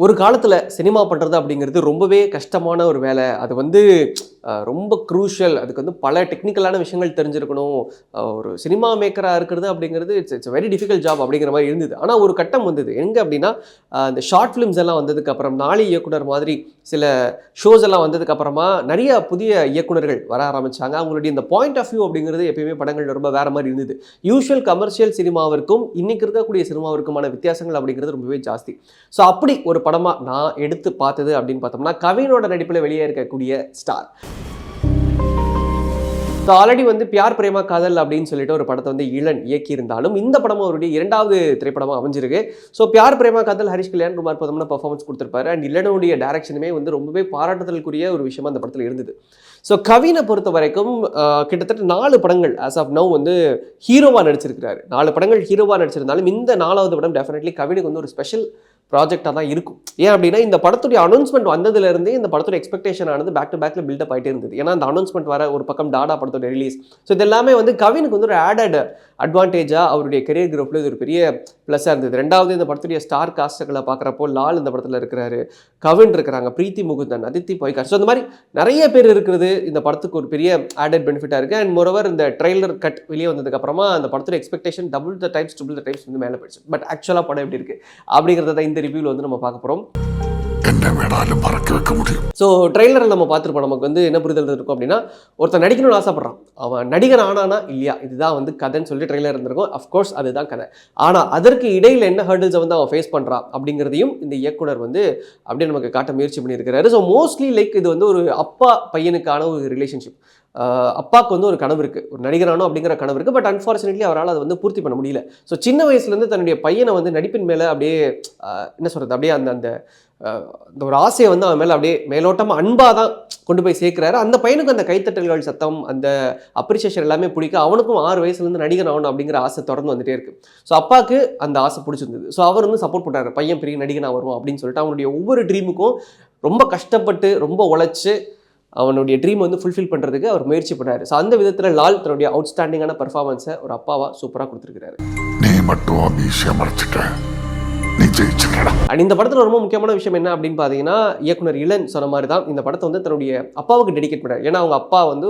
ஒரு காலத்தில் சினிமா பண்ணுறது அப்படிங்கிறது ரொம்பவே கஷ்டமான ஒரு வேலை. அது வந்து ரொம்ப க்ரூஷியல். அதுக்கு வந்து பல டெக்னிக்கலான விஷயங்கள் தெரிஞ்சிருக்கணும். ஒரு சினிமா மேக்கராக இருக்கிறது அப்படிங்கிறது it's it's very difficult job அப்படிங்கிற மாதிரி இருந்தது. ஆனால் ஒரு கட்டம் வந்தது எங்கே அப்படின்னா, இந்த ஷார்ட் ஃபிலிம்ஸ் எல்லாம் வந்ததுக்கப்புறம், நாளி இயக்குனர் மாதிரி சில ஷோஸ் எல்லாம் வந்ததுக்கப்புறமா நிறைய புதிய இயக்குனர்கள் வர ஆரம்பித்தாங்க. அவங்களுடைய இந்த பாயிண்ட் ஆஃப் வியூ அப்படிங்கிறது எப்பயுமே படங்கள் ரொம்ப வேறு மாதிரி இருந்தது. யூஷுவல் கமர்ஷியல் சினிமாவிற்கும் இன்னைக்கு இருக்கக்கூடிய சினிமாவிற்குமான வித்தியாசங்கள் அப்படிங்கிறது ரொம்பவே ஜாஸ்தி. ஸோ அப்படி ஒரு படமாக நான் எடுத்து பார்த்தது அப்படின்னு பார்த்தோம்னா, கவினோட நடிப்பில் வெளியே இருக்கக்கூடிய ஸ்டார். ஸோ ஆல்ரெடி வந்து பியார் பிரேமா காதல் அப்படின்னு சொல்லிட்டு ஒரு படத்தை வந்து இளன் இயக்கியிருந்தாலும், இந்த படமும் அவருடைய 2வது திரைப்படமாக அமைஞ்சிருக்கு. ஸோ பியார் பிரேமா காதல் ஹரிஷ் கல்யாண் ரொம்ப அற்புதமான பர்ஃபார்மன்ஸ் கொடுத்துருப்பாரு. அண்ட் இளனுடைய டைரக்ஷனுமே வந்து ரொம்பவே பாராட்டுதலுக்குரிய ஒரு விஷயமா அந்த படத்தில் இருந்தது. ஸோ கவினை பொறுத்த வரைக்கும் கிட்டத்தட்ட 4 படங்கள் ஆஸ் ஆஃப் நவ் வந்து ஹீரோவாக நடிச்சிருக்கிறாரு. 4 படங்கள் ஹீரோவாக நடிச்சிருந்தாலும் இந்த 4வது படம் டெஃபினெட்லி கவினுக்கு வந்து ஒரு ஸ்பெஷல் ப்ராஜெக்டாக தான் இருக்கும். ஏன் அப்படின்னா, இந்த படத்துடைய அனௌன்ஸ்மெண்ட் வந்ததுலேருந்தே இந்த படத்துடைய எக்ஸ்பெக்டேஷன் ஆனது பேக் டு பேக்கில் பில்டப் ஆகிட்டே இருந்தது. ஏன்னா அந்த அனௌன்ஸ்மெண்ட் வர ஒரு பக்கம் டாடா படத்தோட ரிலீஸ். ஸோ இது எல்லாமே வந்து கவினுக்கு வந்து ஒரு ஆடட் அட்வான்டேஜாக அவருடைய கெரியர் குரூப்பில் இது ஒரு பெரிய ப்ளஸ்ஸாக இருந்தது. 2வது இந்த படத்துடைய ஸ்டார் காஸ்ட்டுகளை பார்க்குறப்போ லால் இந்த படத்தில் இருக்கிறாரு, கவின் இருக்கிறாங்க, பிரீத்தி முகுந்தன், அதித்தி பைகார். ஸோ இந்த மாதிரி நிறைய பேர் இருக்கிறது இந்த படத்துக்கு ஒரு பெரிய ஆடட் பெனிஃபிட்டாக இருக்குது. அண்ட் மோரோவர் இந்த ட்ரெய்லர் கட் வெளியே வந்ததுக்கப்புறமா அந்த படத்துடைய எக்ஸ்பெக்டேஷன் டபுள் த டைம்ஸ் வந்து மேலே போயிடுச்சு. பட் ஆக்சுவலாக படம் எப்படி இருக்குது அப்படிங்கிறத இந்த ரிவ்யூவில் வந்து நம்ம பார்க்க போகிறோம். என்ன வேணாலும் மறக்க வைக்க முடியும். ஸோ ட்ரெய்லரில் நம்ம பார்த்துருப்போம். நமக்கு வந்து என்ன புரிதல் இருக்கும் அப்படின்னா, ஒருத்தர் நடிக்கணும்னு ஆசைப்படுறான், அவன் நடிகர் ஆனானா இல்லையா, இதுதான் வந்து கதைன்னு சொல்லி ட்ரெய்லர் இருந்திருக்கும். அஃப்கோர்ஸ் அதுதான் கதை. ஆனால் அதற்கு இடையில் என்ன ஹர்டில்ஸை வந்து அவன் ஃபேஸ் பண்ணுறான் அப்படிங்கிறதையும் இந்த இயக்குனர் வந்து அப்படியே நமக்கு காட்ட முயற்சி பண்ணியிருக்கிறாரு. ஸோ மோஸ்ட்லி லைக் இது வந்து ஒரு அப்பா பையனுக்கான ஒரு ரிலேஷன்ஷிப். அப்பாவுக்கு வந்து ஒரு கனவு இருக்குது, ஒரு நடிகரானோ அப்படிங்கிற கனவு இருக்குது. பட் அன்ஃபார்ச்சுனேட்லி அவரால் அதை வந்து பூர்த்தி பண்ண முடியல. ஸோ சின்ன வயசுலேருந்து தன்னுடைய பையனை வந்து நடிப்பின் மேலே அப்படியே என்ன சொல்கிறது, அப்படியே அந்த அந்த ஒரு ஆசையை வந்து அவன் மேலே அப்படியே மேலோட்டமாக அன்பாக தான் கொண்டு போய் சேர்க்குறாரு. அந்த பையனுக்கு அந்த கைத்தட்டல்கள் சத்தம், அந்த அப்ரிசியேஷன் எல்லாமே பிடிக்க, அவனுக்கும் 6 வயசுலேருந்து நடிகர் ஆகணும் அப்படிங்கிற ஆசை தொடர்ந்து வந்துட்டே இருக்குது. ஸோ அப்பாவுக்கு அந்த ஆசை பிடிச்சிருந்தது. ஸோ அவர் வந்து சப்போர்ட் பண்ணுறாரு, பையன் பெரிய நடிகனாக வருவோம் அப்படின்னு சொல்லிட்டு அவனுடைய ஒவ்வொரு ட்ரீமுக்கும் ரொம்ப கஷ்டப்பட்டு ரொம்ப உழைச்சி அவனுடைய ட்ரீம் வந்து ஃபுல்ஃபில் பண்ணுறதுக்கு அவர் முயற்சி பண்ணார். ஸோ அந்த விதத்தில் லால் தன்னுடைய அவுட்ஸ்டாண்டிங்கான பர்ஃபார்மன்ஸை ஒரு அப்பாவாக சூப்பராக கொடுத்துருக்கிறாரு. நீ மட்டும் அண்ட் இந்த படத்தில் ரொம்ப முக்கியமான விஷயம் என்ன அப்படின்னு பார்த்தீங்கன்னா, இயக்குனர் இளன் சொன்ன மாதிரி தான் இந்த படத்தை வந்து தன்னுடைய அப்பாவுக்கு டெடிகேட் பண்ணார். ஏன்னா அவங்க அப்பா வந்து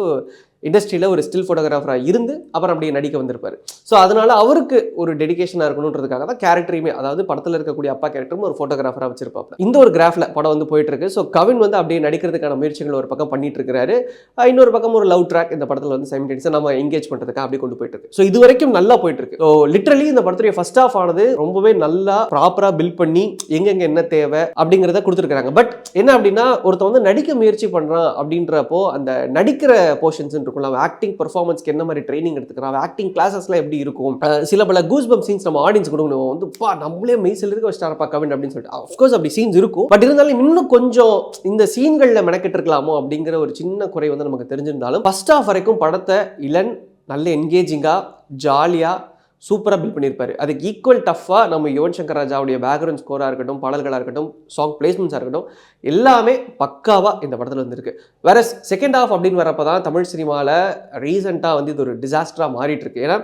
இண்டஸ்ட்ரியில் ஒரு ஸ்டில் ஃபோட்டோகிராஃபராக இருந்து அப்புறம் அப்படியே நடிக்க வந்திருப்பார். ஸோ அதனால் அவருக்கு ஒரு டெடிகேஷனாக இருக்கணுன்றதுக்காக தான் கேரக்டரையுமே, அதாவது படத்தில் இருக்கக்கூடிய அப்பா கேரக்டரும் ஒரு ஃபோட்டோகிராஃபராக வச்சிருப்பாங்க. இந்த ஒரு கிராஃபில் படம் வந்து போயிட்டு இருக்கு. ஸோ கவின் வந்து அப்படியே நடிக்கிறதுக்கான முயற்சிகள் ஒரு பக்கம் பண்ணிட்டு இருக்கிறாரு. இன்னொரு பக்கம் ஒரு லவ் ட்ராக் இந்த படத்தில் வந்து சைமல்டேனியஸாக நம்ம என்கேஜ் பண்ணுறதுக்காக அப்படியே கொண்டு போயிட்டு இருக்கு. ஸோ இது வரைக்கும் நல்லா போயிட்டு இருக்கு. ஸோ லிட்டரலி இந்த படத்துடைய ஃபர்ஸ்ட் ஹாஃப் ஆனது ரொம்பவே நல்லா ப்ராப்பராக பில்ட் பண்ணி எங்கெங்க என்ன தேவை அப்படிங்கிறத கொடுத்துருக்காங்க. பட் என்ன அப்படின்னா, ஒருத்தன் வந்து நடிக்க முயற்சி பண்ணுறான் அப்படின்றப்போ அந்த நடிக்கிற போர்ஷன்ஸ் இருக்கும்ல, ஆக்டிங் பெர்ஃபார்மன்ஸ்க்கு என்ன மாதிரி ட்ரைனிங் எடுத்துக்கிறான், ஆக்டிங் கிளாஸஸ்லாம் எப்படி இருக்கும், சில பல கூஸ் பம்ப் சீன்ஸ் நம்ம ஆடியன்ஸ் கொடுக்கணும், வந்து பா நம்மளே மெய்சில் இருக்க வச்சிட்டாரப்பா கவின் அப்படின்னு சொல்லிட்டு. அஃப்கோர்ஸ் அப்படி சீன்ஸ் இருக்கும். பட் இருந்தாலும் இன்னும் கொஞ்சம் இந்த சீன்களில் மெனக்கெட்டு இருக்கலாமோ அப்படிங்கிற ஒரு சின்ன குறை வந்து நமக்கு தெரிஞ்சிருந்தாலும், ஃபர்ஸ்ட் ஹாஃப் வரைக்கும் படத்தை இளன் நல்ல என்கேஜிங்காக ஜாலியாக சூப்பராக பில்ட் பண்ணியிருப்பாரு. அதுக்கு ஈக்குவல் டஃப்பாக நம்ம யுவன் சங்கர் ராஜாவுடைய பேக்ரவுண்ட் ஸ்கோராக இருக்கட்டும், பாடல்களாக இருக்கட்டும், சாங் பிளேஸ்மெண்ட்ஸாக இருக்கட்டும், எல்லாமே பக்காவாக இந்த படத்தில் வந்துருக்கு. வேற செகண்ட் ஹாஃப் அப்படின்னு வரப்போ தான் தமிழ் சினிமாவில் ரீசெண்டாக வந்து இது ஒரு டிசாஸ்டராக மாறிட்டு இருக்கு. ஏன்னா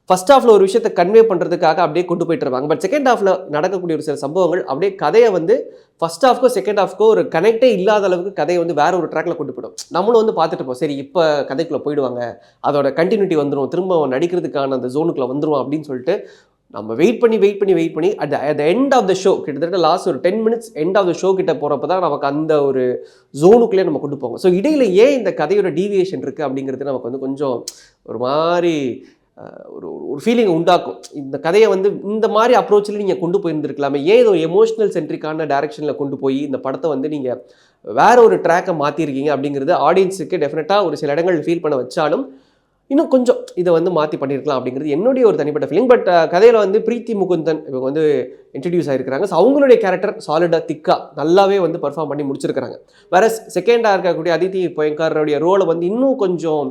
ஃபர்ஸ்ட் ஹாஃபில் ஒரு விஷயத்தை கன்வே பண்ணுறதுக்காக அப்படியே கொண்டு போயிட்டு இருப்பாங்க. பட் செகண்ட் ஹாஃபில் நடக்கக்கூடிய ஒரு சில சம்பவங்கள் அப்படியே கதையை வந்து ஃபர்ஸ்ட் ஹாஃப்க்கோ செகண்ட் ஹாஃப்க்கோ ஒரு கனெக்டே இல்லாத அளவுக்கு கதையை வந்து வேற ஒரு ட்ராக்ல கொண்டு போய்டும். நம்மளும் வந்து பார்த்துட்டு இருப்போம், சரி இப்போ கதைக்குள்ளே போயிடுவாங்க, அதோட கண்டினியூட்டி வந்துடும், திரும்ப நடிக்கிறதுக்கான அந்த ஜோனுக்குள்ளே வந்துடும் அப்படின்னு சொல்லிட்டு நம்ம வெயிட் பண்ணி at end of the show, கிட்டத்தட்ட லாஸ்ட் ஒரு 10 minutes end of the show கிட்ட போகிறப்ப தான் நமக்கு அந்த ஒரு ஜோனுக்குள்ளே நம்ம கொண்டு போவோம். ஸோ இடையில ஏன் இந்த கதையோட டீவியேஷன் இருக்குது அப்படிங்கிறது நமக்கு வந்து கொஞ்சம் ஒரு மாதிரி ஒரு ஃபீலிங் உண்டாக்கும். இந்த கதையை வந்து இந்த மாதிரி அப்ரோச்சில் நீங்கள் கொண்டு போயிருந்துருக்கலாமே, ஏன் இது ஒரு எமோஷனல் சென்ட்ரிக்கான டைரக்ஷனில் கொண்டு போய் இந்த படத்தை வந்து நீங்கள் வேற ஒரு ட்ராக்கை மாற்றிருக்கீங்க அப்படிங்கிறது ஆடியன்ஸுக்கு டெஃபினட்டாக ஒரு சில இடங்கள் ஃபீல் பண்ண வச்சாலும், இன்னும் கொஞ்சம் இதை வந்து மாற்றி பண்ணியிருக்கலாம் அப்படிங்கிறது என்னுடைய ஒரு தனிப்பட்ட ஃபீலிங். பட் கதையில் வந்து பிரீத்தி முகுந்தன் இவங்க வந்து இன்ட்ரடியூஸ் ஆகிருக்கிறாங்க. ஸோ அவங்களுடைய கேரக்டர் சாலிடாக திக்காக நல்லாவே வந்து பர்ஃபார்ம் பண்ணி முடிச்சிருக்கிறாங்க. வேற செகண்டாக இருக்கக்கூடிய அதித்தி பையன்காரருடைய ரோலை வந்து இன்னும் கொஞ்சம்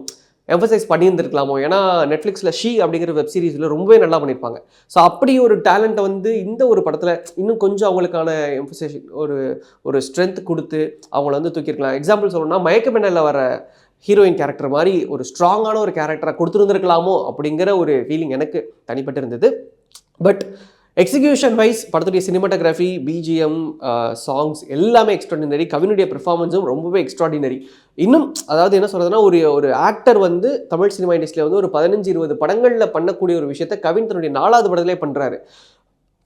எம்பசைஸ் பண்ணியிருந்துருக்கலாமோ. ஏன்னா நெட்ஃப்ளிக்ஸில் ஷீ அப்படிங்கிற வெப் சீரிஸில் ரொம்பவே நல்லா பண்ணியிருப்பாங்க. ஸோ அப்படி ஒரு டேலண்ட்டை வந்து இந்த ஒரு படத்தில் இன்னும் கொஞ்சம் அவங்களுக்கான எம்பசைஸ் ஒரு ஸ்ட்ரென்த் கொடுத்து அவங்கள வந்து தூக்கியிருக்கலாம். எக்ஸாம்பிள் சொல்லணும்னா, மயக்கமென்னலில் வர ஹீரோயின் கேரக்டர் மாதிரி ஒரு ஸ்ட்ராங்கான ஒரு கேரக்டரை கொடுத்துருந்துருக்கலாமோ அப்படிங்கிற ஒரு ஃபீலிங் எனக்கு தனிப்பட்டு இருந்தது. பட் எக்ஸிகியூஷன் வைஸ் படத்துடைய சினிமாட்டோகிராஃபி, பிஜிஎம், சாங்ஸ் எல்லாமே எக்ஸ்ட்ராடினரி. கவினுடைய பெர்ஃபார்மன்ஸும் ரொம்பவே எக்ஸ்ட்ராடினரி. இன்னும் அதாவது என்ன சொல்கிறதுனா, ஒரு ஆக்டர் வந்து தமிழ் சினிமா இண்டஸ்ட்ரியில் வந்து ஒரு 15-20 படங்களில் பண்ணக்கூடிய ஒரு விஷயத்தை கவின் தன்னுடைய 4வது படத்திலே பண்ணுறாரு.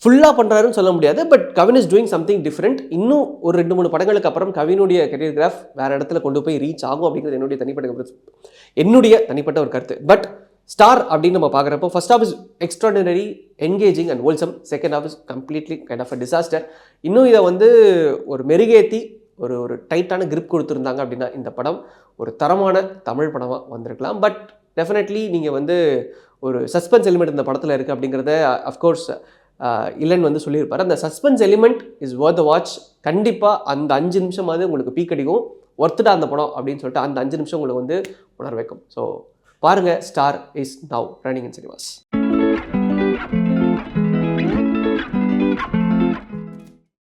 ஃபுல்லாக பண்ணுறாருன்னு சொல்ல முடியாது, but Kavin is doing something different. இன்னும் ஒரு 2-3 படங்களுக்கு அப்புறம் கவினுடைய கரியர் கிராஃப் வேறு இடத்துல கொண்டு போய் ரீச் ஆகும் அப்படிங்கிறது என்னுடைய தனிப்பட்ட ஒரு கருத்து. பட் ஸ்டார் அப்படின்னு நம்ம பார்க்குறப்போ first half is extraordinary, engaging and wholesome. Second half is completely kind of a disaster. இன்னும் இதை வந்து ஒரு மெருகேற்றி ஒரு டைட்டான கிரிப் கொடுத்துருந்தாங்க அப்படின்னா இந்த படம் ஒரு தரமான தமிழ் படமாக வந்திருக்கலாம். பட் டெஃபினெட்லி நீங்கள் வந்து ஒரு சஸ்பென்ஸ் எலிமெண்ட் இந்த படத்தில் இருக்குது அப்படிங்கிறத அஃப்கோர்ஸ் இல்லைன்னு வந்து சொல்லியிருப்பார். அந்த suspense element is Worth the watch. கண்டிப்பாக அந்த 5 நிமிஷமாவது உங்களுக்கு பீக் அடிக்கும். ஒர்த்துடா அந்த படம் அப்படின்னு சொல்லிட்டு அந்த 5 நிமிஷம் உங்களுக்கு வந்து உணர வைக்கும். ஸோ பாருங்கள், star is now running in cinemas.